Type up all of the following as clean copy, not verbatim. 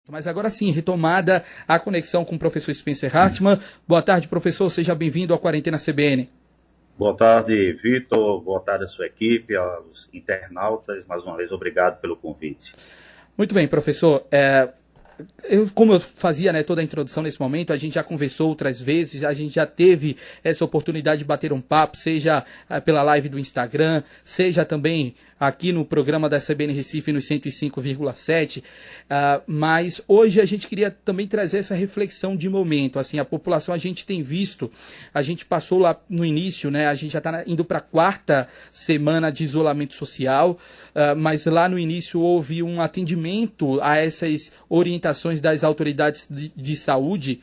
Mas agora sim, retomada a conexão com o professor Spencer Hartmann. Boa tarde, professor. Seja bem-vindo ao Quarentena CBN. Boa tarde, Vitor. Boa tarde à sua equipe, aos internautas. Mais uma vez, obrigado pelo convite. Muito bem, professor. Como eu fazia, né, toda a introdução nesse momento, a gente já conversou outras vezes, a gente já teve essa oportunidade de bater um papo, seja pela live do Instagram, seja também aqui no programa da CBN Recife no 105,7, mas hoje a gente queria também trazer essa reflexão de momento. Assim, a população, a gente tem visto, a gente passou lá no início, né, a gente já está indo para a 4ª semana de isolamento social, mas lá no início houve um atendimento a essas orientações das autoridades de saúde,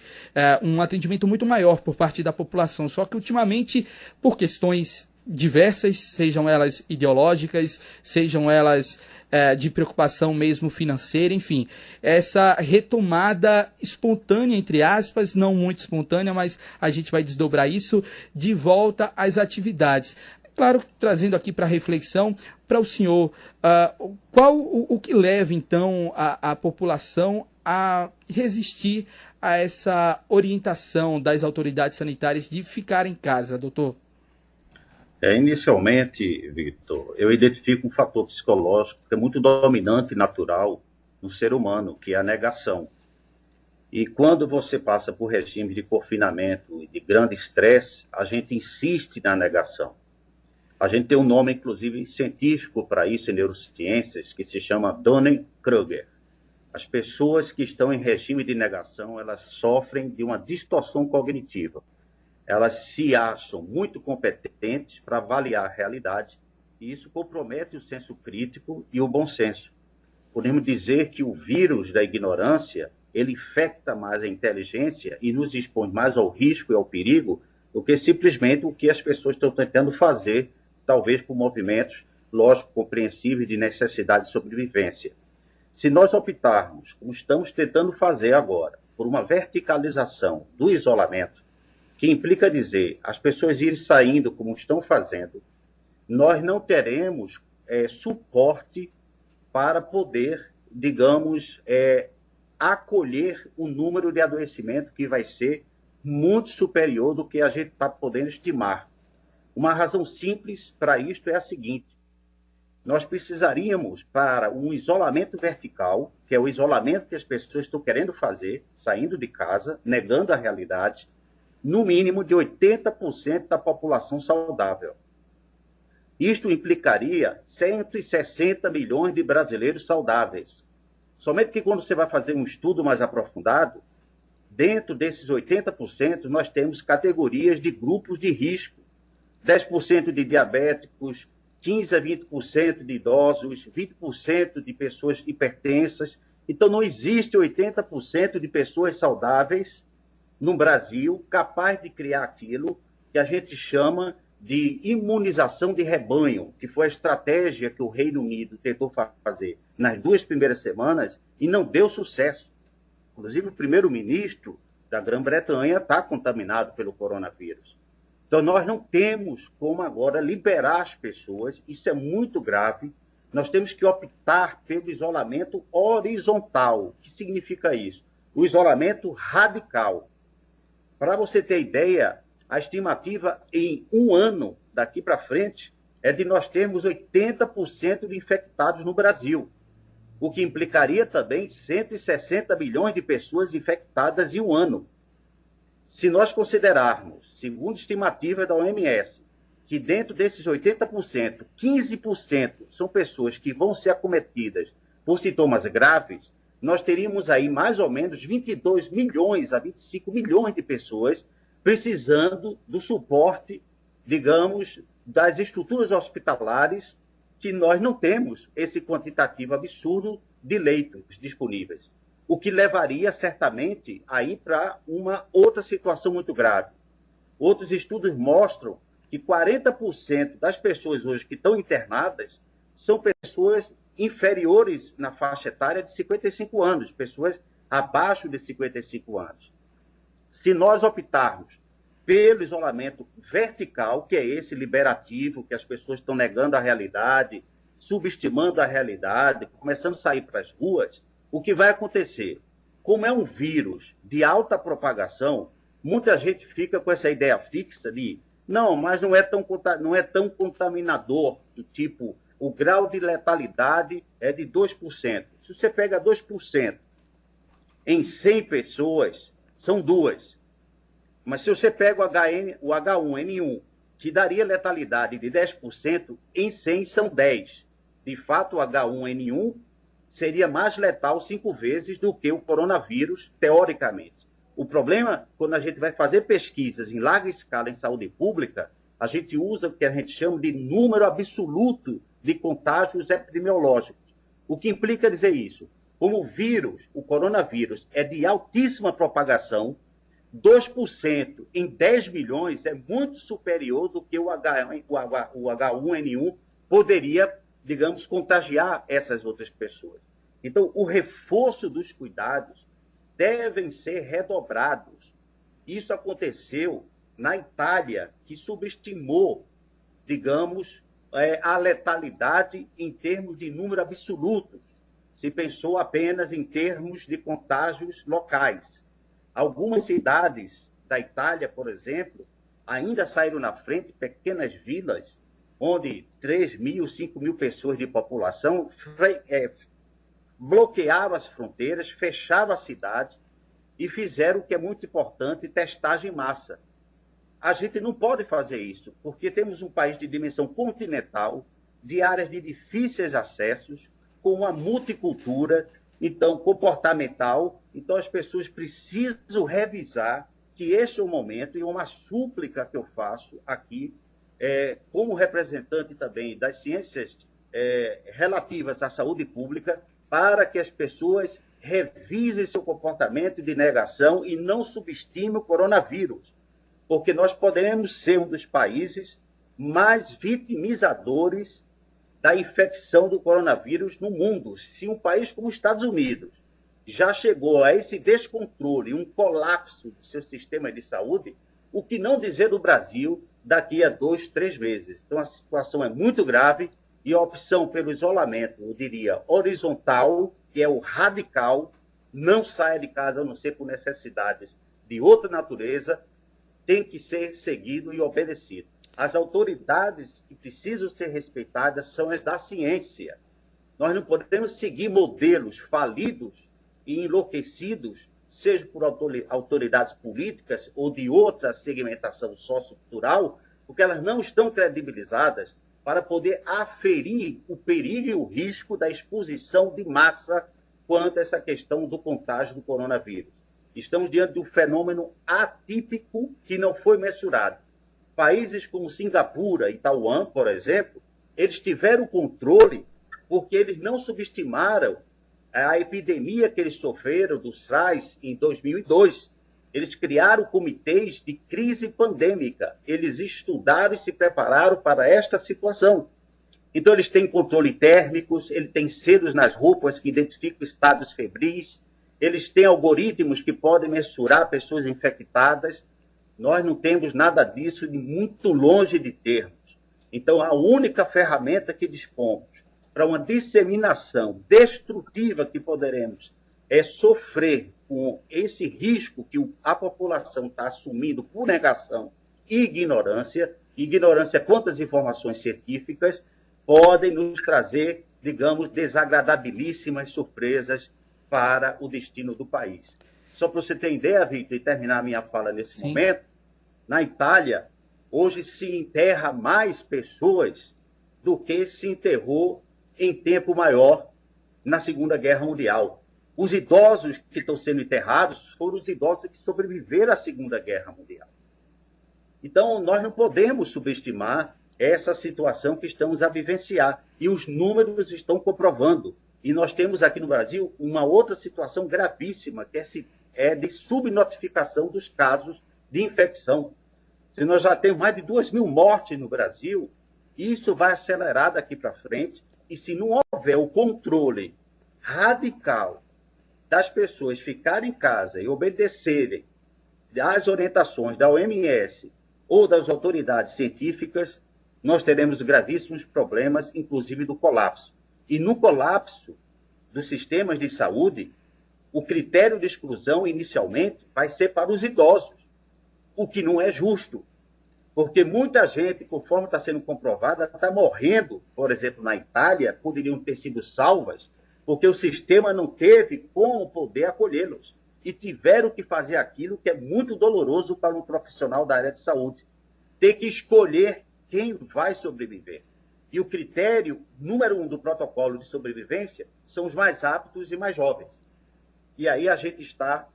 um atendimento muito maior por parte da população, só que ultimamente, por questões diversas, sejam elas ideológicas, sejam elas de preocupação mesmo financeira, enfim, essa retomada espontânea, entre aspas, não muito espontânea, mas a gente vai desdobrar isso, de volta às atividades. Claro, trazendo aqui para reflexão para o senhor, o que leva então a população a resistir a essa orientação das autoridades sanitárias de ficar em casa, doutor? Inicialmente, Vitor, eu identifico um fator psicológico que é muito dominante e natural no ser humano, que é a negação. E quando você passa por regime de confinamento e de grande estresse, a gente insiste na negação. A gente tem um nome, inclusive, científico para isso em neurociências, que se chama Dunning-Kruger. As pessoas que estão em regime de negação, elas sofrem de uma distorção cognitiva. Elas se acham muito competentes para avaliar a realidade e isso compromete o senso crítico e o bom senso. Podemos dizer que o vírus da ignorância, ele infecta mais a inteligência e nos expõe mais ao risco e ao perigo do que simplesmente o que as pessoas estão tentando fazer, talvez por movimentos, lógico, compreensíveis de necessidade de sobrevivência. Se nós optarmos, como estamos tentando fazer agora, por uma verticalização do isolamento, que implica dizer as pessoas irem saindo como estão fazendo, nós não teremos suporte para poder, digamos, acolher o número de adoecimento que vai ser muito superior do que a gente está podendo estimar. Uma razão simples para isto é a seguinte: nós precisaríamos, para um isolamento vertical, que é o isolamento que as pessoas estão querendo fazer, saindo de casa, negando a realidade, no mínimo de 80% da população saudável. Isto implicaria 160 milhões de brasileiros saudáveis. Somente que quando você vai fazer um estudo mais aprofundado, dentro desses 80%, nós temos categorias de grupos de risco. 10% de diabéticos, 15% a 20% de idosos, 20% de pessoas hipertensas. Então, não existe 80% de pessoas saudáveis no Brasil capaz de criar aquilo que a gente chama de imunização de rebanho, que foi a estratégia que o Reino Unido tentou fazer nas 2 primeiras semanas e não deu sucesso. Inclusive, o primeiro-ministro da Grã-Bretanha está contaminado pelo coronavírus. Então, nós não temos como agora liberar as pessoas, isso é muito grave. Nós temos que optar pelo isolamento horizontal. O que significa isso? O isolamento radical. Para você ter ideia, a estimativa em um ano daqui para frente é de nós termos 80% de infectados no Brasil, o que implicaria também 160 milhões de pessoas infectadas em um ano. Se nós considerarmos, segundo estimativa da OMS, que dentro desses 80%, 15% são pessoas que vão ser acometidas por sintomas graves, nós teríamos aí mais ou menos 22 milhões a 25 milhões de pessoas precisando do suporte, digamos, das estruturas hospitalares, que nós não temos esse quantitativo absurdo de leitos disponíveis, o que levaria certamente aí para uma outra situação muito grave. Outros estudos mostram que 40% das pessoas hoje que estão internadas são pessoas inferiores na faixa etária de 55 anos, pessoas abaixo de 55 anos. Se nós optarmos pelo isolamento vertical, que é esse liberativo, que as pessoas estão negando a realidade, subestimando a realidade, começando a sair para as ruas, o que vai acontecer? como é um vírus de alta propagação, muita gente fica com essa ideia fixa de não, mas não é tão contaminador, do tipo, o grau de letalidade é de 2%. Se você pega 2% em 100 pessoas, são 2. Mas se você pega o H1N1, que daria letalidade de 10%, em 100 são 10. De fato, o H1N1 seria mais letal 5 vezes do que o coronavírus, teoricamente. O problema, quando a gente vai fazer pesquisas em larga escala em saúde pública, a gente usa o que a gente chama de número absoluto de contágios epidemiológicos. O que implica dizer isso? Como o vírus, o coronavírus, é de altíssima propagação, 2% em 10 milhões é muito superior do que o H1N1 poderia, digamos, contagiar essas outras pessoas. Então, o reforço dos cuidados devem ser redobrados. Isso aconteceu na Itália, que subestimou, digamos, a letalidade em termos de número absolutos. Se pensou apenas em termos de contágios locais. Algumas cidades da Itália, por exemplo, ainda saíram na frente, pequenas vilas, onde 3.000, 5.000 pessoas de população bloquearam as fronteiras, fecharam a cidade e fizeram o que é muito importante, testagem em massa. A gente não pode fazer isso, porque temos um país de dimensão continental, de áreas de difíceis acessos, com uma multicultura, então, comportamental. Então, as pessoas precisam revisar que este é o momento, e uma súplica que eu faço aqui, como representante também das ciências relativas à saúde pública, para que as pessoas revisem seu comportamento de negação e não subestimem o coronavírus, porque nós poderemos ser um dos países mais vitimizadores da infecção do coronavírus no mundo. Se um país como os Estados Unidos já chegou a esse descontrole, um colapso do seu sistema de saúde, o que não dizer do Brasil daqui a 2, 3 meses? Então, a situação é muito grave e a opção pelo isolamento, eu diria, horizontal, que é o radical, não saia de casa a não ser por necessidades de outra natureza, tem que ser seguido e obedecido. As autoridades que precisam ser respeitadas são as da ciência. Nós não podemos seguir modelos falidos e enlouquecidos, seja por autoridades políticas ou de outra segmentação sociocultural, porque elas não estão credibilizadas para poder aferir o perigo e o risco da exposição de massa quanto a essa questão do contágio do coronavírus. Estamos diante de um fenômeno atípico que não foi mensurado. Países como Singapura e Taiwan, por exemplo, eles tiveram controle porque eles não subestimaram a epidemia que eles sofreram do SARS em 2002. Eles criaram comitês de crise pandêmica. Eles estudaram e se prepararam para esta situação. Então, eles têm controle térmicos, eles têm selos nas roupas que identificam estados febris, eles têm algoritmos que podem mensurar pessoas infectadas. Nós não temos nada disso, de muito longe de termos. Então, a única ferramenta que dispomos para uma disseminação destrutiva que poderemos sofrer com esse risco que a população está assumindo por negação e ignorância quanto às informações científicas, podem nos trazer, digamos, desagradabilíssimas surpresas para o destino do país. Só para você ter ideia, Victor, e terminar a minha fala nesse momento, na Itália, hoje se enterra mais pessoas do que se enterrou em tempo maior na Segunda Guerra Mundial. Os idosos que estão sendo enterrados foram os idosos que sobreviveram à Segunda Guerra Mundial. Então, nós não podemos subestimar essa situação que estamos a vivenciar. E os números estão comprovando. E nós temos aqui no Brasil uma outra situação gravíssima, que é de subnotificação dos casos de infecção. Se nós já temos mais de 2.000 mortes no Brasil, isso vai acelerar daqui para frente. E se não houver o controle radical das pessoas ficarem em casa e obedecerem às orientações da OMS ou das autoridades científicas, nós teremos gravíssimos problemas, inclusive do colapso. E no colapso dos sistemas de saúde, o critério de exclusão, inicialmente, vai ser para os idosos, o que não é justo. Porque muita gente, conforme está sendo comprovada, está morrendo, por exemplo, na Itália, poderiam ter sido salvas, porque o sistema não teve como poder acolhê-los. E tiveram que fazer aquilo que é muito doloroso para um profissional da área de saúde. Ter que escolher quem vai sobreviver. E o critério número 1 do protocolo de sobrevivência são os mais aptos e mais jovens. E aí a gente está,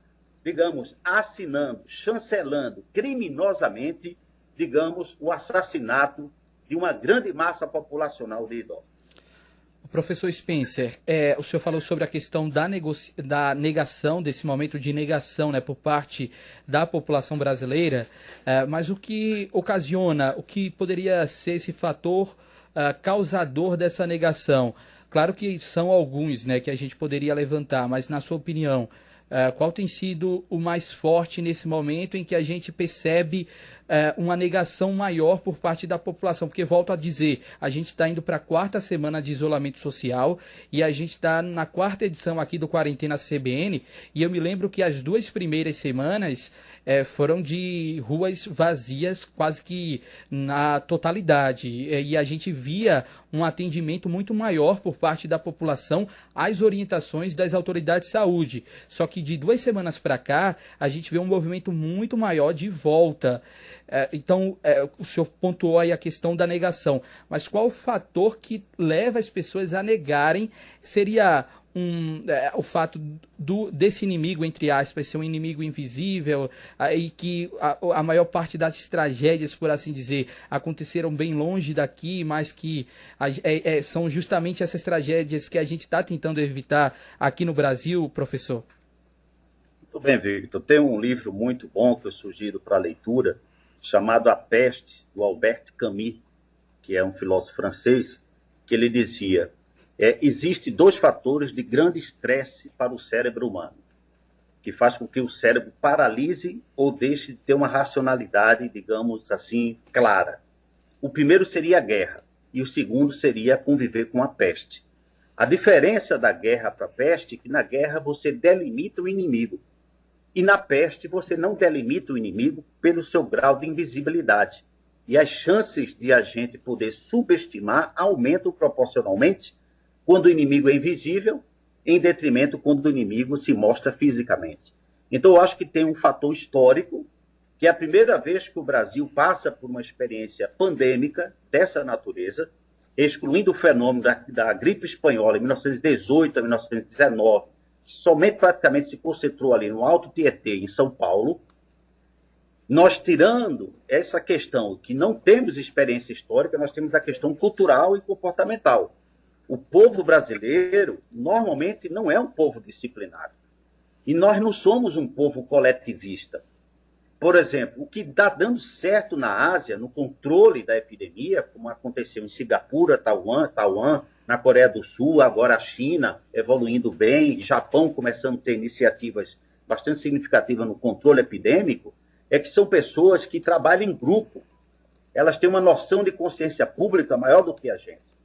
digamos, assinando, chancelando criminosamente, digamos, o assassinato de uma grande massa populacional de idosos. Professor Spencer, o senhor falou sobre a questão da negação, desse momento de negação, né, por parte da população brasileira, mas o que ocasiona, o que poderia ser esse fator causador dessa negação? Claro que são alguns, né, que a gente poderia levantar, mas na sua opinião, qual tem sido o mais forte nesse momento em que a gente percebe uma negação maior por parte da população? Porque, volto a dizer, a gente está indo para a 4ª semana de isolamento social e a gente está na 4ª edição aqui do Quarentena CBN, e eu me lembro que as 2 primeiras semanas foram de ruas vazias quase que na totalidade, e a gente via um atendimento muito maior por parte da população às orientações das autoridades de saúde. Só que de 2 semanas para cá, a gente vê um movimento muito maior de volta. Então, o senhor pontuou aí a questão da negação, mas qual o fator que leva as pessoas a negarem? Seria o fato desse inimigo, entre aspas, ser um inimigo invisível, e que a maior parte das tragédias, por assim dizer, aconteceram bem longe daqui, mas que são justamente essas tragédias que a gente está tentando evitar aqui no Brasil, professor? Muito bem, Victor. Tem um livro muito bom que eu sugiro para leitura, chamado A Peste, do Albert Camus, que é um filósofo francês, que ele dizia: existe 2 fatores de grande estresse para o cérebro humano, que faz com que o cérebro paralise ou deixe de ter uma racionalidade, digamos assim, clara. O primeiro seria a guerra, e o segundo seria conviver com a peste. A diferença da guerra para a peste é que na guerra você delimita o inimigo, e na peste você não delimita o inimigo pelo seu grau de invisibilidade. E as chances de a gente poder subestimar aumentam proporcionalmente quando o inimigo é invisível, em detrimento quando o inimigo se mostra fisicamente. Então, eu acho que tem um fator histórico, que é a primeira vez que o Brasil passa por uma experiência pandêmica dessa natureza, excluindo o fenômeno da gripe espanhola em 1918 a 1919, somente praticamente se concentrou ali no Alto Tietê, em São Paulo. Nós, tirando essa questão que não temos experiência histórica, nós temos a questão cultural e comportamental. O povo brasileiro, normalmente, não é um povo disciplinado. E nós não somos um povo coletivista. Por exemplo, o que está dando certo na Ásia, no controle da epidemia, como aconteceu em Singapura, Taiwan, na Coreia do Sul, agora a China evoluindo bem, Japão começando a ter iniciativas bastante significativas no controle epidêmico, é que são pessoas que trabalham em grupo. Elas têm uma noção de consciência pública maior do que a gente.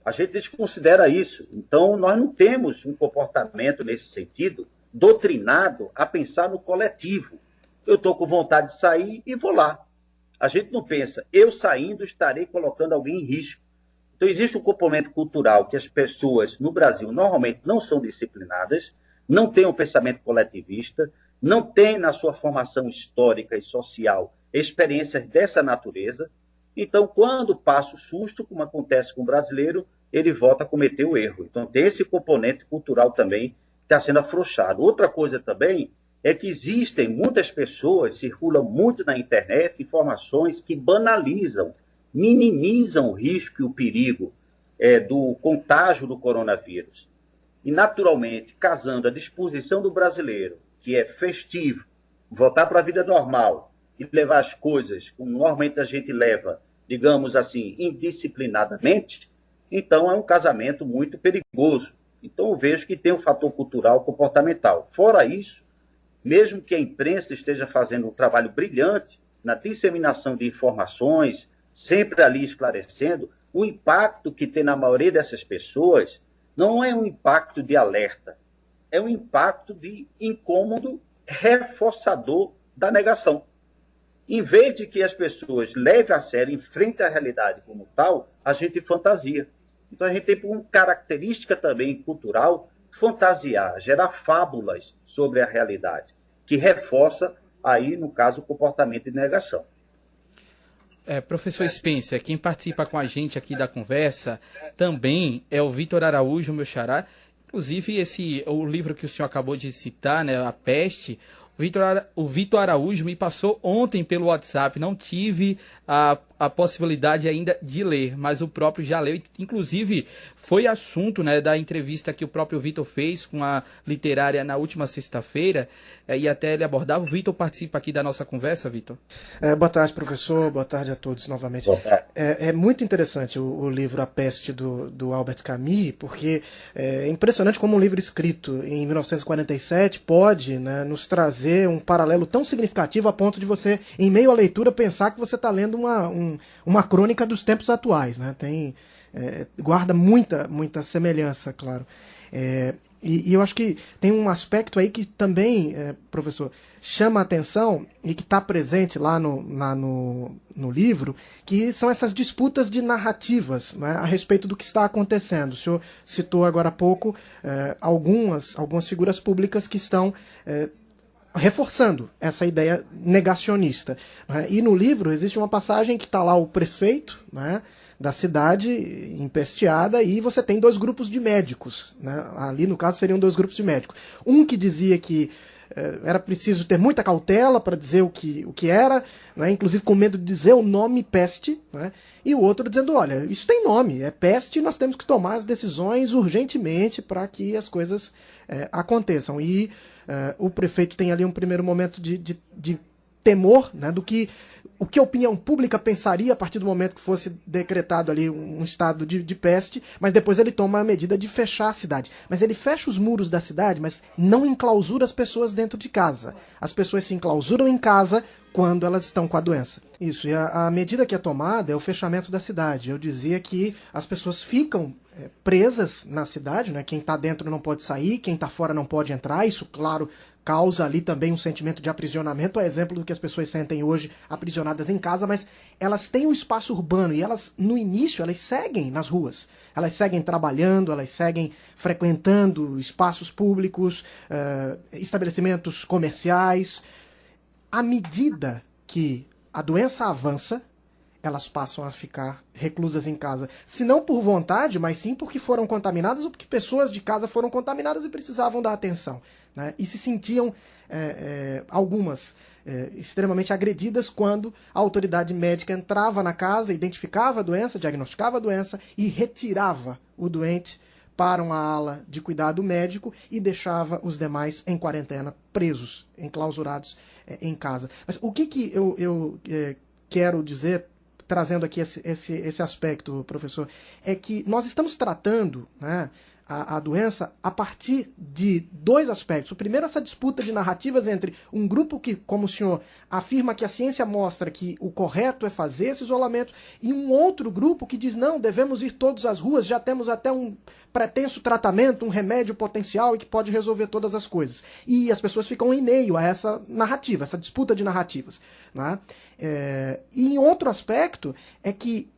A gente desconsidera isso. Então, nós não temos um comportamento nesse sentido doutrinado a pensar no coletivo. Eu estou com vontade de sair e vou lá. A gente não pensa, eu saindo estarei colocando alguém em risco. Então, existe um componente cultural que as pessoas no Brasil normalmente não são disciplinadas, não têm um pensamento coletivista, não têm na sua formação histórica e social experiências dessa natureza. Então, quando passa o susto, como acontece com o brasileiro, ele volta a cometer o erro. Então, tem esse componente cultural também que está sendo afrouxado. Outra coisa também é que existem muitas pessoas, circulam muito na internet, informações que banalizam, minimizam o risco e o perigo do contágio do coronavírus. E, naturalmente, casando a disposição do brasileiro, que é festivo, voltar para a vida normal, e levar as coisas como normalmente a gente leva, digamos assim, indisciplinadamente, então é um casamento muito perigoso. Então eu vejo que tem um fator cultural, comportamental. Fora isso, mesmo que a imprensa esteja fazendo um trabalho brilhante na disseminação de informações, sempre ali esclarecendo, o impacto que tem na maioria dessas pessoas não é um impacto de alerta, é um impacto de incômodo reforçador da negação. Em vez de que as pessoas levem a sério, enfrentem a realidade como tal, a gente fantasia. Então a gente tem por característica também cultural fantasiar, gerar fábulas sobre a realidade, que reforça aí, no caso, o comportamento de negação. Professor Spencer, quem participa com a gente aqui da conversa também é o Vitor Araújo, meu xará. Inclusive, o livro que o senhor acabou de citar, né, A Peste, o Vitor Araújo me passou ontem pelo WhatsApp. Não tive a possibilidade ainda de ler, mas o próprio já leu. Inclusive, foi assunto, né, da entrevista que o próprio Vitor fez com a Literária na última sexta-feira, e até ele abordava. O Vitor participa aqui da nossa conversa, Vitor. Boa tarde, professor. Boa tarde a todos novamente. É muito interessante o livro A Peste do Albert Camus, porque é impressionante como um livro escrito em 1947 pode, né, nos trazer um paralelo tão significativo a ponto de você, em meio à leitura, pensar que você está lendo uma crônica dos tempos atuais, né? Guarda muita semelhança, claro. E eu acho que tem um aspecto aí que também, professor, chama a atenção e que está presente lá no livro, que são essas disputas de narrativas, né, a respeito do que está acontecendo. O senhor citou agora há pouco algumas figuras públicas que estão reforçando essa ideia negacionista. Né? E no livro existe uma passagem que está lá o prefeito, né, da cidade empesteada, e você tem dois grupos de médicos. Né? Ali, no caso, seriam dois grupos de médicos. Um que dizia que era preciso ter muita cautela para dizer o que era, né? Inclusive com medo de dizer o nome peste, né? E o outro dizendo, olha, isso tem nome, é peste, e nós temos que tomar as decisões urgentemente para que as coisas aconteçam. E o prefeito tem ali um primeiro momento de temor, né, o que a opinião pública pensaria a partir do momento que fosse decretado ali um estado de peste, mas depois ele toma a medida de fechar a cidade. Mas ele fecha os muros da cidade, mas não enclausura as pessoas dentro de casa. As pessoas se enclausuram em casa quando elas estão com a doença. Isso, e a medida que é tomada é o fechamento da cidade. Eu dizia que as pessoas ficam presas na cidade, né? Quem está dentro não pode sair, quem está fora não pode entrar. Isso, claro, causa ali também um sentimento de aprisionamento, a exemplo do que as pessoas sentem hoje aprisionadas em casa, mas elas têm um espaço urbano e elas, no início, elas seguem nas ruas. Elas seguem trabalhando, elas seguem frequentando espaços públicos, estabelecimentos comerciais. À medida que a doença avança, elas passam a ficar reclusas em casa. Se não por vontade, mas sim porque foram contaminadas ou porque pessoas de casa foram contaminadas e precisavam da atenção. Né? E se sentiam, algumas, extremamente agredidas quando a autoridade médica entrava na casa, identificava a doença, diagnosticava a doença e retirava o doente para uma ala de cuidado médico e deixava os demais em quarentena, presos, enclausurados em casa. Mas o que eu quero dizer, trazendo aqui esse aspecto, professor, é que nós estamos tratando, né, a doença a partir de dois aspectos. O primeiro, essa disputa de narrativas entre um grupo que, como o senhor afirma que a ciência mostra que o correto é fazer esse isolamento, e um outro grupo que diz, não, devemos ir todos às ruas, já temos até um pretenso tratamento, um remédio potencial e que pode resolver todas as coisas. E as pessoas ficam em meio a essa narrativa, essa disputa de narrativas. Né? E em outro aspecto é que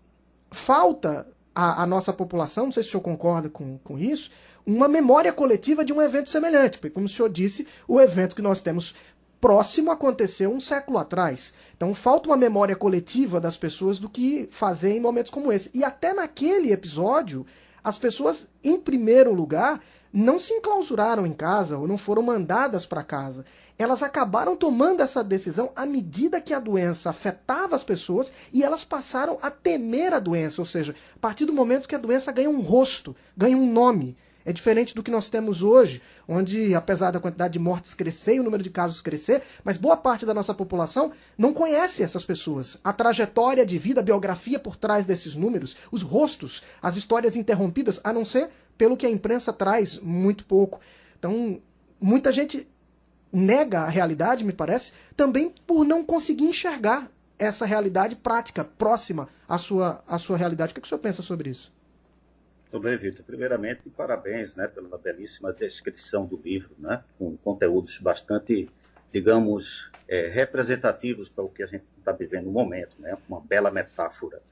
falta a nossa população, não sei se o senhor concorda com isso, uma memória coletiva de um evento semelhante. Porque, como o senhor disse, o evento que nós temos próximo aconteceu um século atrás. Então falta uma memória coletiva das pessoas do que fazer em momentos como esse. E até naquele episódio, as pessoas, em primeiro lugar, não se enclausuraram em casa ou não foram mandadas para casa. Elas acabaram tomando essa decisão à medida que a doença afetava as pessoas e elas passaram a temer a doença, ou seja, a partir do momento que a doença ganha um rosto, ganha um nome. É diferente do que nós temos hoje, onde, apesar da quantidade de mortes crescer e o número de casos crescer, mas boa parte da nossa população não conhece essas pessoas. A trajetória de vida, a biografia por trás desses números, os rostos, as histórias interrompidas, a não ser pelo que a imprensa traz, muito pouco. Então, muita gente nega a realidade, me parece, também por não conseguir enxergar essa realidade prática, próxima à sua realidade. O que o senhor pensa sobre isso? Tudo bem, Vitor. Primeiramente, parabéns, né, pela belíssima descrição do livro, né, com conteúdos bastante, digamos, representativos para o que a gente está vivendo no momento, né, uma bela metáfora.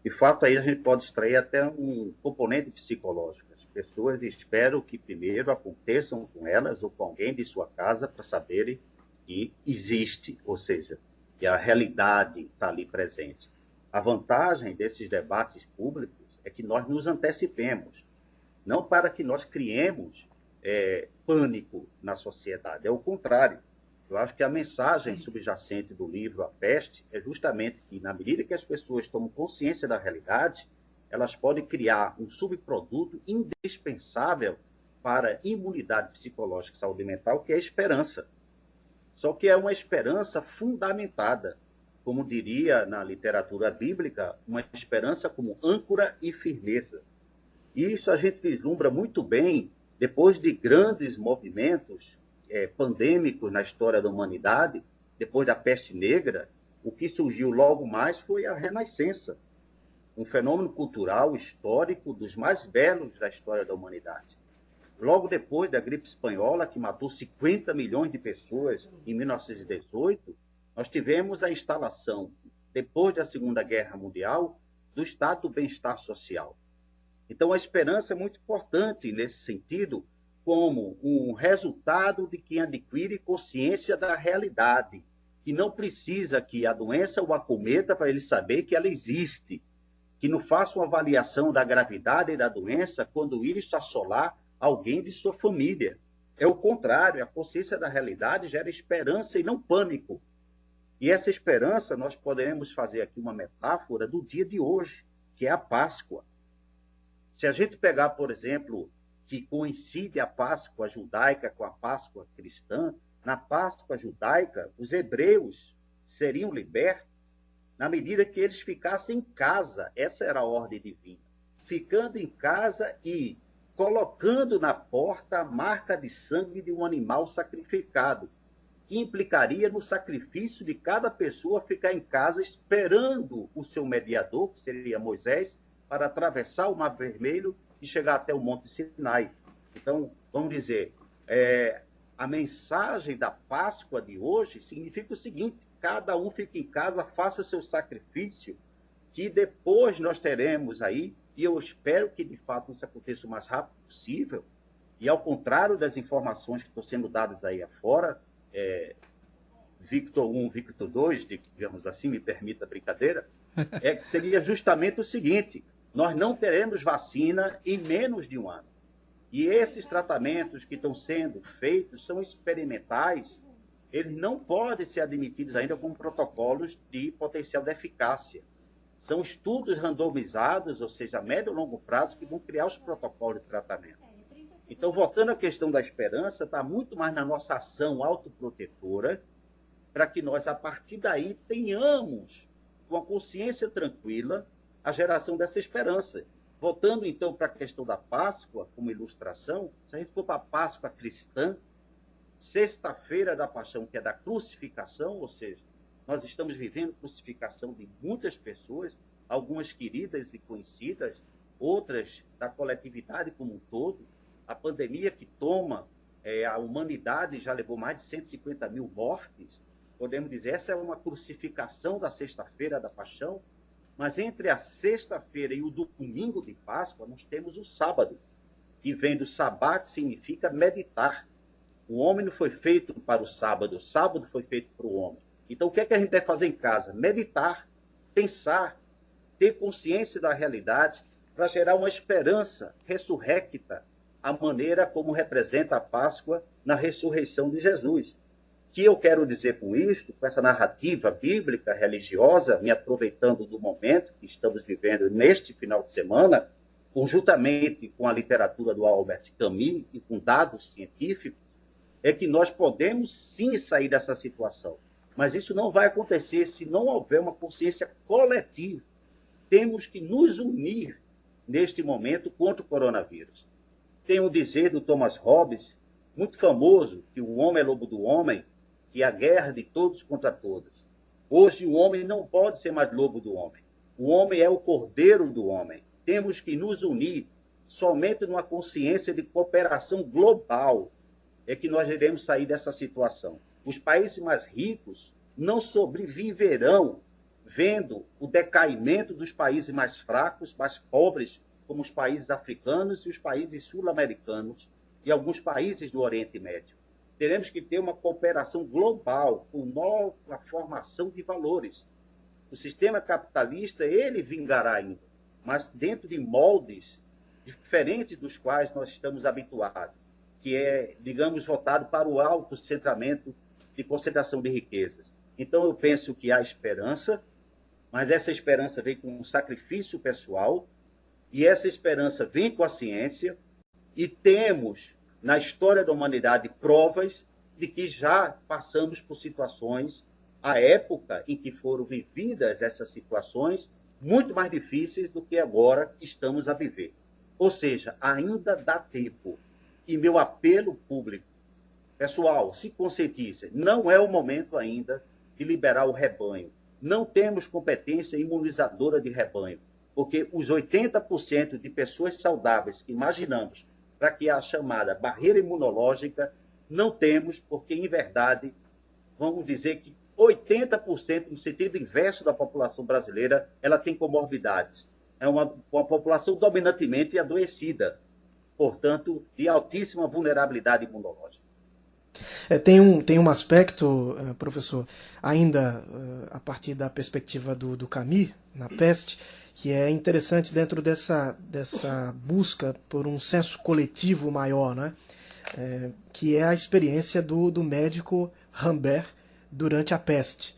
De fato, aí a gente pode extrair até um componente psicológico. As pessoas esperam que primeiro aconteçam com elas ou com alguém de sua casa para saberem que existe, ou seja, que a realidade está ali presente. A vantagem desses debates públicos é que nós nos antecipemos, não para que nós criemos pânico na sociedade, é o contrário. Eu acho que a mensagem subjacente do livro A Peste é justamente que, na medida que as pessoas tomam consciência da realidade, elas podem criar um subproduto indispensável para a imunidade psicológica e saúde mental, que é a esperança. Só que é uma esperança fundamentada, como diria na literatura bíblica, uma esperança como âncora e firmeza. E isso a gente vislumbra muito bem depois de grandes movimentos pandêmicos na história da humanidade. Depois da peste negra, o que surgiu logo mais foi a Renascença, um fenômeno cultural histórico dos mais belos da história da humanidade. Logo depois da gripe espanhola, que matou 50 milhões de pessoas em 1918, nós tivemos a instalação, depois da Segunda Guerra Mundial, do Estado do Bem-Estar Social. Então, a esperança é muito importante nesse sentido, como um resultado de quem adquire consciência da realidade, que não precisa que a doença o acometa para ele saber que ela existe, que não faça uma avaliação da gravidade da doença quando isso assolar alguém de sua família. É o contrário, a consciência da realidade gera esperança e não pânico. E essa esperança, nós poderemos fazer aqui uma metáfora do dia de hoje, que é a Páscoa. Se a gente pegar, por exemplo, que coincide a Páscoa judaica com a Páscoa cristã, na Páscoa judaica, os hebreus seriam libertos na medida que eles ficassem em casa. Essa era a ordem divina. Ficando em casa e colocando na porta a marca de sangue de um animal sacrificado, que implicaria no sacrifício de cada pessoa ficar em casa esperando o seu mediador, que seria Moisés, para atravessar o Mar Vermelho e chegar até o Monte Sinai. Então, vamos dizer, a mensagem da Páscoa de hoje significa o seguinte: cada um fica em casa, faça seu sacrifício, que depois nós teremos aí, e eu espero que de fato isso aconteça o mais rápido possível, e ao contrário das informações que estão sendo dadas aí afora, Victor 1, Victor 2, digamos assim, me permita a brincadeira, seria justamente o seguinte: nós não teremos vacina em menos de um ano. E esses tratamentos que estão sendo feitos são experimentais, eles não podem ser admitidos ainda como protocolos de potencial de eficácia. São estudos randomizados, ou seja, a médio e longo prazo, que vão criar os protocolos de tratamento. Então, voltando à questão da esperança, está muito mais na nossa ação autoprotetora, para que nós, a partir daí, tenhamos, com a consciência tranquila, a geração dessa esperança. Voltando, então, para a questão da Páscoa, como ilustração, se a gente for para a Páscoa cristã, sexta-feira da Paixão, que é da crucificação, ou seja, nós estamos vivendo crucificação de muitas pessoas, algumas queridas e conhecidas, outras da coletividade como um todo. A pandemia que toma a humanidade já levou mais de 150 mil mortes. Podemos dizer, essa é uma crucificação da sexta-feira da Paixão. Mas entre a sexta-feira e o domingo de Páscoa, nós temos o sábado, que vem do sabá, que significa meditar. O homem não foi feito para o sábado foi feito para o homem. Então, o que é que a gente deve fazer em casa? Meditar, pensar, ter consciência da realidade, para gerar uma esperança ressurrecta, a maneira como representa a Páscoa na ressurreição de Jesus. O que eu quero dizer com isto, com essa narrativa bíblica, religiosa, me aproveitando do momento que estamos vivendo neste final de semana, conjuntamente com a literatura do Albert Camus e com dados científicos, é que nós podemos sim sair dessa situação. Mas isso não vai acontecer se não houver uma consciência coletiva. Temos que nos unir neste momento contra o coronavírus. Tem um dizer do Thomas Hobbes, muito famoso, que o homem é lobo do homem, que é a guerra de todos contra todos. Hoje o homem não pode ser mais lobo do homem. O homem é o cordeiro do homem. Temos que nos unir somente numa consciência de cooperação global é que nós iremos sair dessa situação. Os países mais ricos não sobreviverão vendo o decaimento dos países mais fracos, mais pobres, como os países africanos e os países sul-americanos e alguns países do Oriente Médio. Teremos que ter uma cooperação global, com nova formação de valores. O sistema capitalista, ele vingará ainda, mas dentro de moldes diferentes dos quais nós estamos habituados, que é, digamos, voltado para o autocentramento de concentração de riquezas. Então, eu penso que há esperança, mas essa esperança vem com um sacrifício pessoal, e essa esperança vem com a ciência, e temos, na história da humanidade, provas de que já passamos por situações, a época em que foram vividas essas situações, muito mais difíceis do que agora estamos a viver. Ou seja, ainda dá tempo. E meu apelo público, pessoal, se conscientize, não é o momento ainda de liberar o rebanho. Não temos competência imunizadora de rebanho, porque os 80% de pessoas saudáveis que imaginamos para que a chamada barreira imunológica, não temos, porque, em verdade, vamos dizer que 80%, no sentido inverso da população brasileira, ela tem comorbidades. É uma população dominantemente adoecida, portanto, de altíssima vulnerabilidade imunológica. Tem um aspecto, professor, ainda a partir da perspectiva do Camus, na Peste, que é interessante dentro dessa busca por um senso coletivo maior, né? Que é a experiência do médico Rambert durante a peste.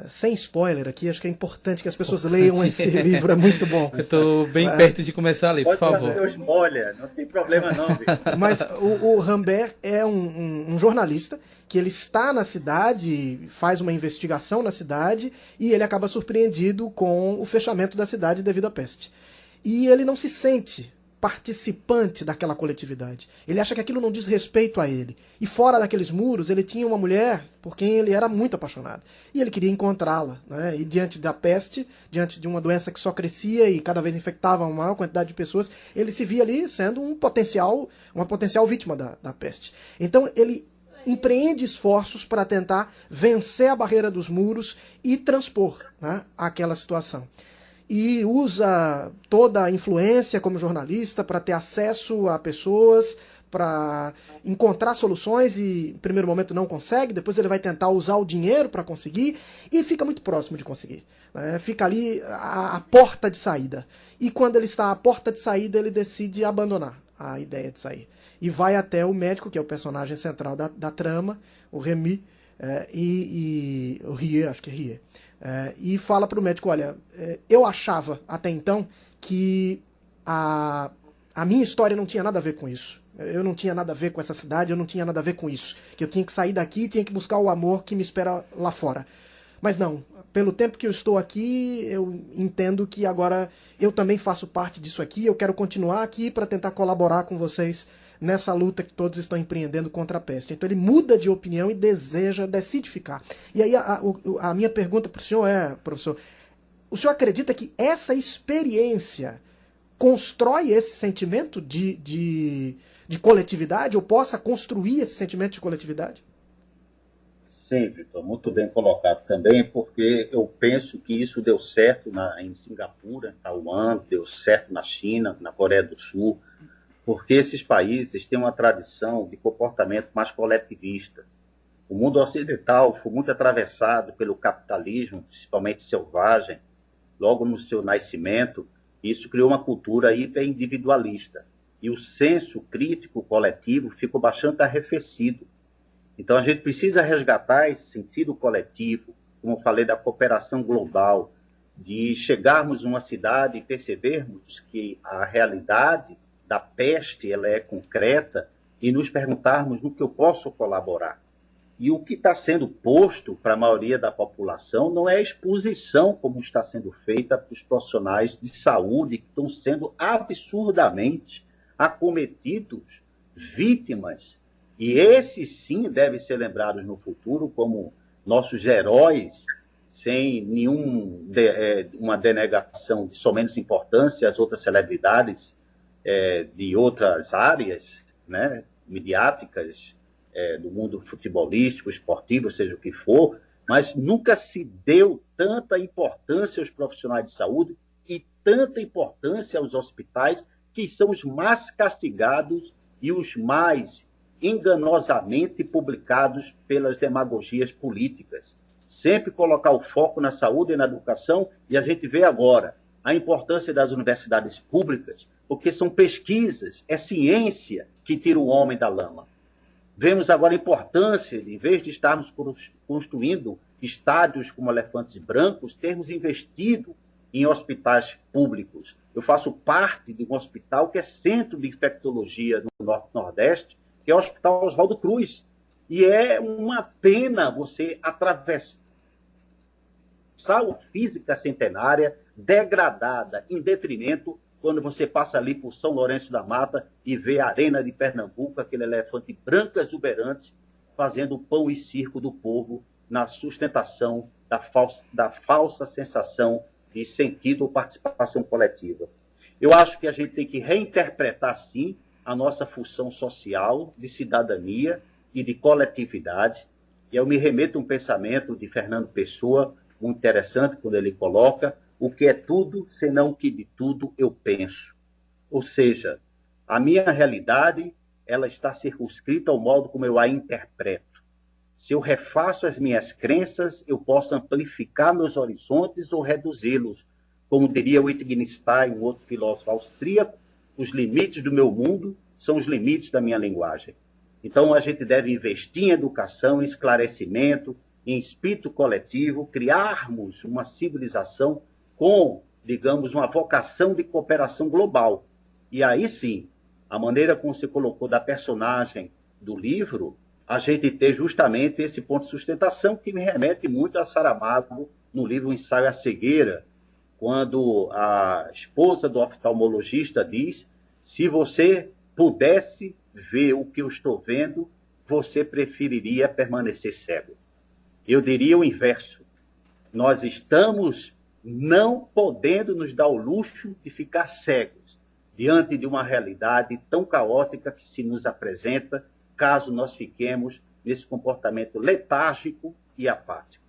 Sem spoiler aqui, acho que é importante que as pessoas leiam esse livro, é muito bom. Eu estou bem perto de começar a ler, por favor. Pode fazer o spoiler, não tem problema não, Vitor. Mas o Rambert é um jornalista que ele está na cidade, faz uma investigação na cidade e ele acaba surpreendido com o fechamento da cidade devido à peste. E ele não se sente participante daquela coletividade. Ele acha que aquilo não diz respeito a ele. E fora daqueles muros, ele tinha uma mulher por quem ele era muito apaixonado. E ele queria encontrá-la, né? E diante da peste, diante de uma doença que só crescia e cada vez infectava uma maior quantidade de pessoas, ele se via ali sendo uma potencial vítima da peste. Então ele empreende esforços para tentar vencer a barreira dos muros e transpor, né, aquela situação. E usa toda a influência como jornalista para ter acesso a pessoas, para encontrar soluções e, em primeiro momento, não consegue, depois ele vai tentar usar o dinheiro para conseguir e fica muito próximo de conseguir. Né? Fica ali a porta de saída. E quando ele está à porta de saída, ele decide abandonar a ideia de sair. E vai até o médico, que é o personagem central da trama, o Remy, o Rie, acho que é Rie. E fala para o médico, olha, eu achava até então que a minha história não tinha nada a ver com isso. Eu não tinha nada a ver com essa cidade, eu não tinha nada a ver com isso. Que eu tinha que sair daqui e tinha que buscar o amor que me espera lá fora. Mas não, pelo tempo que eu estou aqui, eu entendo que agora eu também faço parte disso aqui, eu quero continuar aqui para tentar colaborar com vocês nessa luta que todos estão empreendendo contra a peste. Então ele muda de opinião e decide ficar. E aí a minha pergunta para o senhor é, professor, o senhor acredita que essa experiência constrói esse sentimento de coletividade, ou possa construir esse sentimento de coletividade? Sim, Vitor, muito bem colocado também, porque eu penso que isso deu certo em Singapura, em Taiwan, deu certo na China, na Coreia do Sul, porque esses países têm uma tradição de comportamento mais coletivista. O mundo ocidental foi muito atravessado pelo capitalismo, principalmente selvagem, logo no seu nascimento, e isso criou uma cultura hiperindividualista. E o senso crítico coletivo ficou bastante arrefecido. Então a gente precisa resgatar esse sentido coletivo, como eu falei, da cooperação global, de chegarmos numa cidade e percebermos que a realidade da peste ela é concreta e nos perguntarmos no que eu posso colaborar. E o que está sendo posto para a maioria da população não é a exposição como está sendo feita para os profissionais de saúde que estão sendo absurdamente acometidos, vítimas. E esses sim devem ser lembrados no futuro como nossos heróis, sem uma denegação de somente importância às outras celebridades de outras áreas, né, midiáticas, do mundo futebolístico, esportivo, seja o que for, mas nunca se deu tanta importância aos profissionais de saúde e tanta importância aos hospitais, que são os mais castigados e os mais enganosamente publicados pelas demagogias políticas. Sempre colocar o foco na saúde e na educação, e a gente vê agora a importância das universidades públicas, porque são pesquisas, é ciência que tira o homem da lama. Vemos agora a importância, de, em vez de estarmos construindo estádios como elefantes brancos, termos investido em hospitais públicos. Eu faço parte de um hospital que é centro de infectologia no Norte-Nordeste, que é o Hospital Oswaldo Cruz. E é uma pena você atravessar a física centenária, degradada, em detrimento, quando você passa ali por São Lourenço da Mata e vê a Arena de Pernambuco, aquele elefante branco exuberante, fazendo o pão e circo do povo na sustentação da falsa sensação de sentido ou participação coletiva. Eu acho que a gente tem que reinterpretar, sim, a nossa função social, de cidadania e de coletividade. E eu me remeto a um pensamento de Fernando Pessoa, muito interessante, quando ele coloca: o que é tudo, senão o que de tudo eu penso. Ou seja, a minha realidade, ela está circunscrita ao modo como eu a interpreto. Se eu refaço as minhas crenças, eu posso amplificar meus horizontes ou reduzi-los. Como diria Wittgenstein, um outro filósofo austríaco, os limites do meu mundo são os limites da minha linguagem. Então, a gente deve investir em educação, em esclarecimento, em espírito coletivo, criarmos uma civilização com, digamos, uma vocação de cooperação global. E aí sim, a maneira como você colocou da personagem do livro, a gente ter justamente esse ponto de sustentação que me remete muito a Saramago no livro Ensaio à Cegueira, quando a esposa do oftalmologista diz: se você pudesse ver o que eu estou vendo, você preferiria permanecer cego. Eu diria o inverso. Nós estamos não podendo nos dar o luxo de ficar cegos diante de uma realidade tão caótica que se nos apresenta, caso nós fiquemos nesse comportamento letárgico e apático.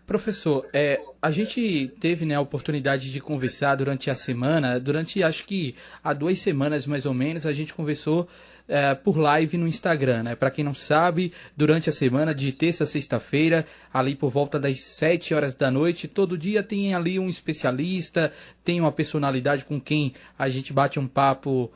Professor, a gente teve, né, a oportunidade de conversar durante a semana, acho que há 2 semanas mais ou menos, a gente conversou por live no Instagram, né? Para quem não sabe, durante a semana, de terça a sexta-feira, ali por volta das 7 horas da noite, todo dia tem ali um especialista, tem uma personalidade com quem a gente bate um papo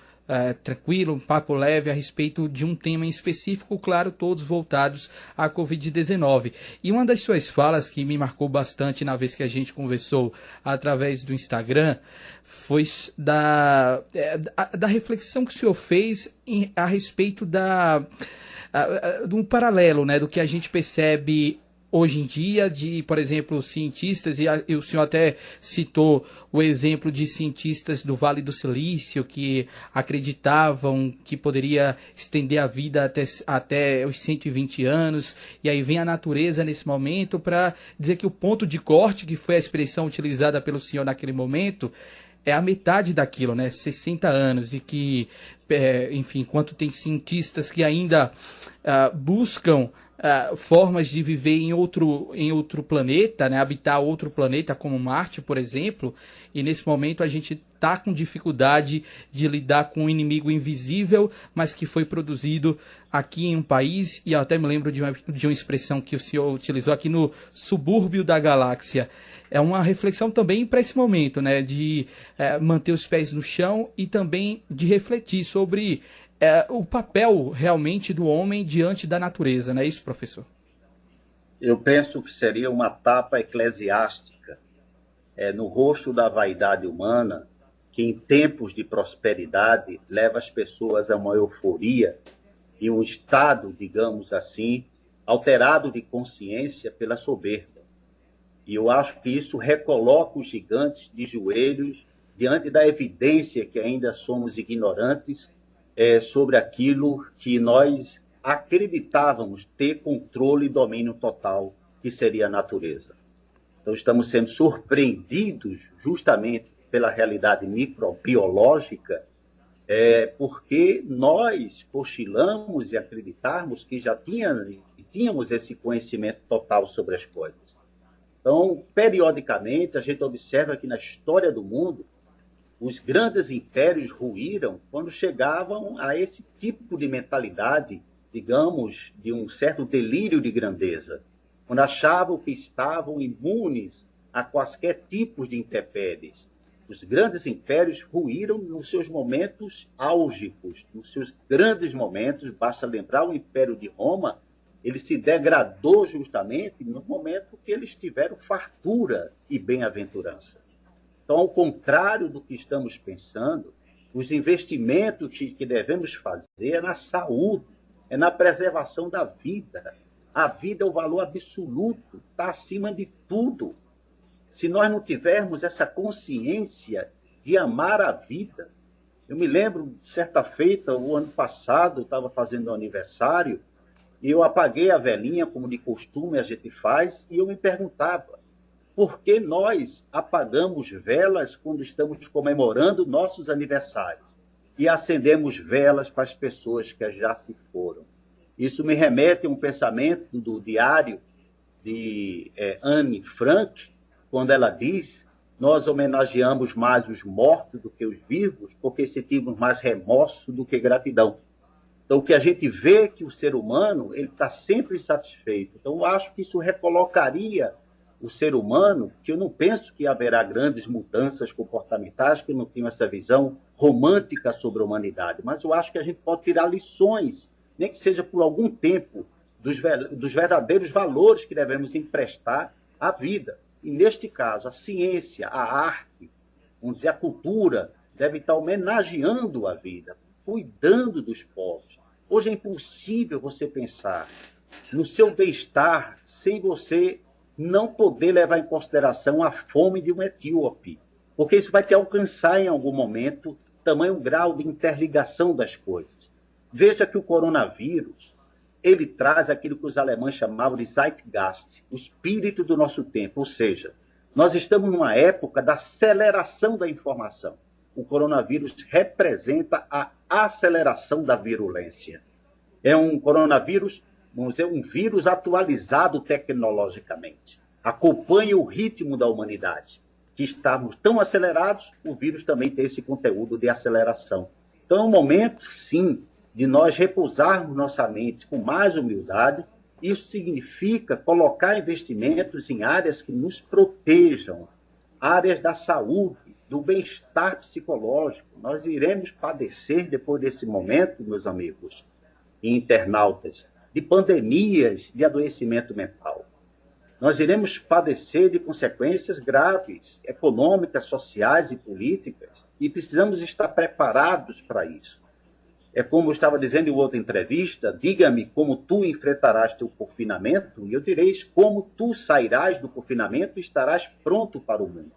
tranquilo, um papo leve a respeito de um tema em específico, claro, todos voltados à Covid-19. E uma das suas falas que me marcou bastante na vez que a gente conversou através do Instagram foi da reflexão que o senhor fez a respeito de um paralelo, né, do que a gente percebe hoje em dia, de, por exemplo, cientistas, e o senhor até citou o exemplo de cientistas do Vale do Silício que acreditavam que poderia estender a vida até os 120 anos, e aí vem a natureza nesse momento para dizer que o ponto de corte, que foi a expressão utilizada pelo senhor naquele momento, é a metade daquilo, né, 60 anos, e que, enfim, enquanto tem cientistas que ainda buscam formas de viver em outro planeta, né, habitar outro planeta como Marte, por exemplo, e nesse momento a gente está com dificuldade de lidar com um inimigo invisível, mas que foi produzido aqui em um país, e eu até me lembro de uma expressão que o senhor utilizou aqui no subúrbio da galáxia. É uma reflexão também para esse momento, né, de manter os pés no chão e também de refletir sobre o papel realmente do homem diante da natureza, não é isso, professor? Eu penso que seria uma tapa eclesiástica no rosto da vaidade humana, que em tempos de prosperidade leva as pessoas a uma euforia e um estado, digamos assim, alterado de consciência pela soberba. E eu acho que isso recoloca os gigantes de joelhos diante da evidência que ainda somos ignorantes sobre aquilo que nós acreditávamos ter controle e domínio total, que seria a natureza. Então, estamos sendo surpreendidos justamente pela realidade microbiológica porque nós cochilamos e acreditarmos que já tínhamos esse conhecimento total sobre as coisas. Então, periodicamente, a gente observa que na história do mundo, os grandes impérios ruíram quando chegavam a esse tipo de mentalidade, digamos, de um certo delírio de grandeza, quando achavam que estavam imunes a quaisquer tipos de intempéries. Os grandes impérios ruíram nos seus momentos álgicos, nos seus grandes momentos. Basta lembrar o Império de Roma, ele se degradou justamente no momento que eles tiveram fartura e bem-aventurança. Então, ao contrário do que estamos pensando, os investimentos que devemos fazer é na saúde, é na preservação da vida. A vida é o valor absoluto, está acima de tudo. Se nós não tivermos essa consciência de amar a vida, eu me lembro, certa feita, o ano passado, eu estava fazendo um aniversário, e eu apaguei a velinha, como de costume a gente faz, e eu me perguntava, por que nós apagamos velas quando estamos comemorando nossos aniversários? E acendemos velas para as pessoas que já se foram. Isso me remete a um pensamento do diário de Anne Frank, quando ela diz, nós homenageamos mais os mortos do que os vivos, porque sentimos mais remorso do que gratidão. Então, o que a gente vê é que o ser humano ele está sempre insatisfeito. Então, eu acho que isso recolocaria o ser humano, que eu não penso que haverá grandes mudanças comportamentais, que eu não tenho essa visão romântica sobre a humanidade, mas eu acho que a gente pode tirar lições, nem que seja por algum tempo, dos verdadeiros valores que devemos emprestar à vida. E, neste caso, a ciência, a arte, vamos dizer, a cultura, deve estar homenageando a vida, cuidando dos povos. Hoje é impossível você pensar no seu bem-estar sem você não poder levar em consideração a fome de um etíope, porque isso vai te alcançar em algum momento tamanho grau de interligação das coisas. Veja que o coronavírus, ele traz aquilo que os alemães chamavam de Zeitgeist, o espírito do nosso tempo, ou seja, nós estamos numa época da aceleração da informação. O coronavírus representa a aceleração da virulência. É um coronavírus, vamos dizer, um vírus atualizado tecnologicamente. Acompanha o ritmo da humanidade. Que estamos tão acelerados, o vírus também tem esse conteúdo de aceleração. Então é um momento, sim, de nós repousarmos nossa mente com mais humildade. Isso significa colocar investimentos em áreas que nos protejam, áreas da saúde, do bem-estar psicológico. Nós iremos padecer, depois desse momento, meus amigos e internautas, de pandemias de adoecimento mental. Nós iremos padecer de consequências graves, econômicas, sociais e políticas, e precisamos estar preparados para isso. É como eu estava dizendo em outra entrevista, diga-me como tu enfrentarás teu confinamento, e eu direi como tu sairás do confinamento e estarás pronto para o mundo.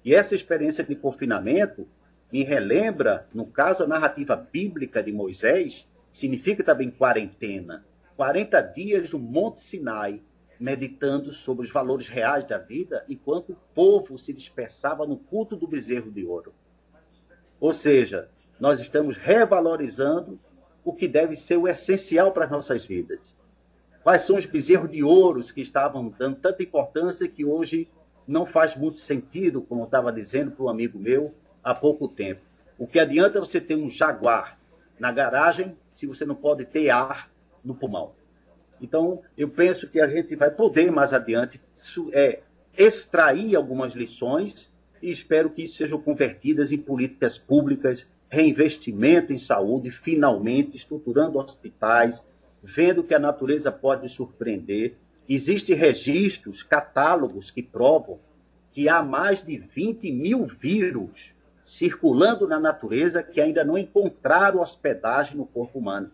E essa experiência de confinamento me relembra, no caso, a narrativa bíblica de Moisés, que significa também quarentena. 40 dias no Monte Sinai, meditando sobre os valores reais da vida, enquanto o povo se dispersava no culto do bezerro de ouro. Ou seja, nós estamos revalorizando o que deve ser o essencial para as nossas vidas. Quais são os bezerros de ouro que estavam dando tanta importância que hoje não faz muito sentido, como eu estava dizendo para um amigo meu há pouco tempo. O que adianta você ter um Jaguar na garagem se você não pode ter ar no pulmão? Então, eu penso que a gente vai poder, mais adiante, extrair algumas lições e espero que isso sejam convertidas em políticas públicas, reinvestimento em saúde, finalmente, estruturando hospitais, vendo que a natureza pode surpreender. Existem registros, catálogos que provam que há mais de 20 mil vírus circulando na natureza que ainda não encontraram hospedagem no corpo humano.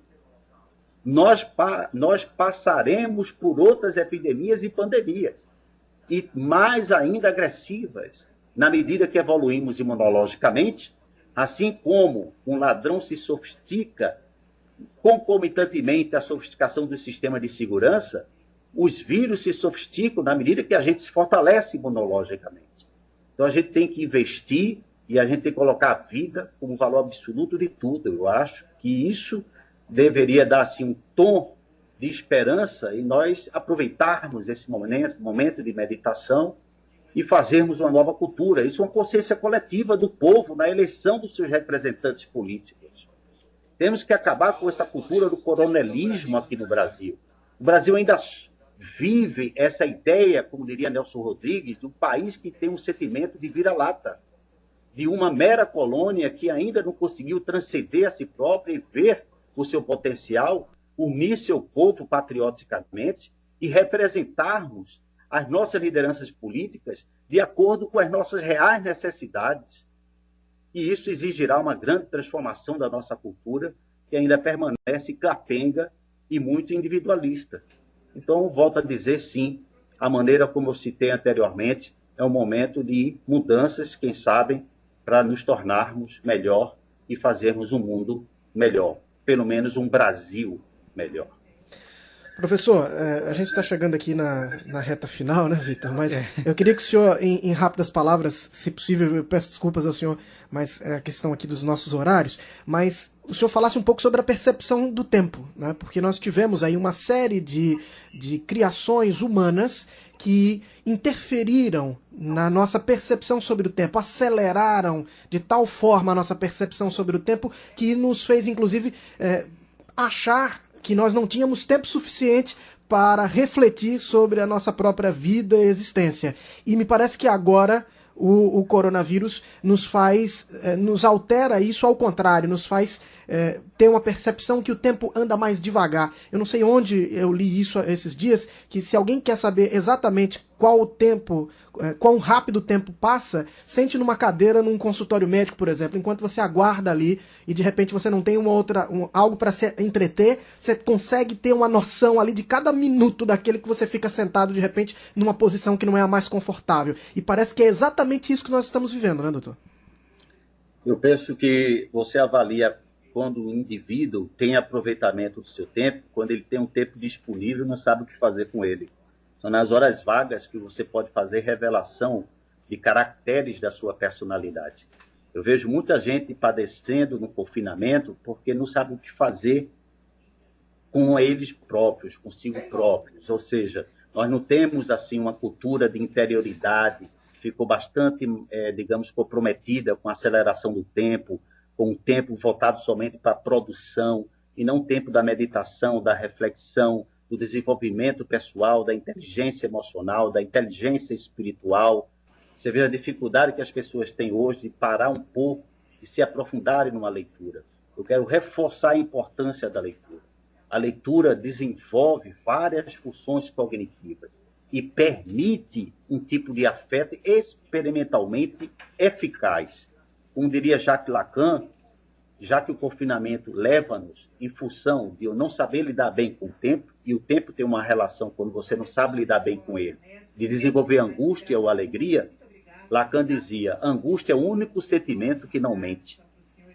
Nós passaremos por outras epidemias e pandemias, e mais ainda agressivas, na medida que evoluímos imunologicamente, assim como um ladrão se sofistica concomitantemente à sofisticação do sistema de segurança, os vírus se sofisticam na medida que a gente se fortalece imunologicamente. Então a gente tem que investir E a gente tem que colocar a vida como valor absoluto de tudo. Eu acho que isso deveria dar assim, um tom de esperança e nós aproveitarmos esse momento de meditação e fazermos uma nova cultura. Isso é uma consciência coletiva do povo na eleição dos seus representantes políticos. Temos que acabar com essa cultura do coronelismo aqui no Brasil. O Brasil ainda vive essa ideia, como diria Nelson Rodrigues, de um país que tem um sentimento de vira-lata, de uma mera colônia que ainda não conseguiu transcender a si própria e ver o seu potencial, unir seu povo patrioticamente e representarmos as nossas lideranças políticas de acordo com as nossas reais necessidades. E isso exigirá uma grande transformação da nossa cultura, que ainda permanece capenga e muito individualista. Então, volto a dizer, sim, a maneira como eu citei anteriormente, é um momento de mudanças, quem sabe, para nos tornarmos melhor e fazermos um mundo melhor, pelo menos um Brasil melhor. Professor, a gente está chegando aqui na reta final, né, Vitor? Mas eu queria que o senhor, em rápidas palavras, se possível, eu peço desculpas ao senhor, mas é a questão aqui dos nossos horários, mas o senhor falasse um pouco sobre a percepção do tempo, né? Porque nós tivemos aí uma série de criações humanas que interferiram na nossa percepção sobre o tempo, aceleraram de tal forma a nossa percepção sobre o tempo que nos fez, inclusive, achar que nós não tínhamos tempo suficiente para refletir sobre a nossa própria vida e existência. E me parece que agora o coronavírus nos altera isso ao contrário, nos faz ter uma percepção que o tempo anda mais devagar. Eu não sei onde eu li isso esses dias, que se alguém quer saber exatamente quão rápido o tempo passa, sente numa cadeira num consultório médico, por exemplo, enquanto você aguarda ali e de repente você não tem algo para se entreter, você consegue ter uma noção ali de cada minuto daquele que você fica sentado de repente numa posição que não é a mais confortável. E parece que é exatamente isso que nós estamos vivendo, né, doutor? Eu penso que você avalia quando o indivíduo tem aproveitamento do seu tempo, quando ele tem um tempo disponível e não sabe o que fazer com ele. São nas horas vagas que você pode fazer revelação de caracteres da sua personalidade. Eu vejo muita gente padecendo no confinamento porque não sabe o que fazer com eles próprios, consigo próprios. Ou seja, nós não temos assim uma cultura de interioridade que ficou bastante, digamos, comprometida com a aceleração do tempo, com um tempo voltado somente para a produção, e não um tempo da meditação, da reflexão, do desenvolvimento pessoal, da inteligência emocional, da inteligência espiritual. Você vê a dificuldade que as pessoas têm hoje de parar um pouco, de se aprofundarem numa leitura. Eu quero reforçar a importância da leitura. A leitura desenvolve várias funções cognitivas e permite um tipo de afeto experimentalmente eficaz. Como diria Jacques Lacan, já que o confinamento leva-nos em função de eu não saber lidar bem com o tempo, e o tempo tem uma relação quando você não sabe lidar bem com ele, de desenvolver angústia ou alegria, Lacan dizia, angústia é o único sentimento que não mente.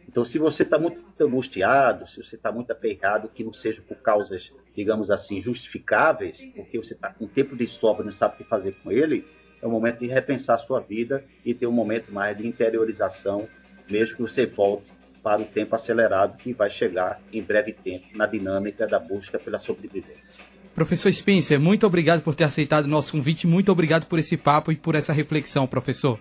Então, se você está muito angustiado, se você está muito aperreado, que não seja por causas, digamos assim, justificáveis, porque você está com tempo de sobra e não sabe o que fazer com ele, é o momento de repensar a sua vida e ter um momento mais de interiorização, mesmo que você volte para o tempo acelerado que vai chegar em breve tempo na dinâmica da busca pela sobrevivência. Professor Spencer, muito obrigado por ter aceitado o nosso convite, muito obrigado por esse papo e por essa reflexão, professor.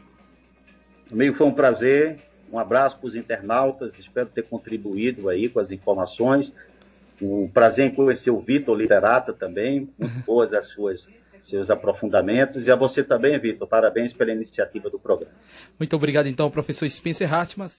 Comigo foi um prazer, um abraço para os internautas, espero ter contribuído aí com as informações. Um prazer em conhecer o Vitor Literata também, muito boas as seus aprofundamentos. E a você também, Vitor, parabéns pela iniciativa do programa. Muito obrigado, então, professor Spencer Hartmann.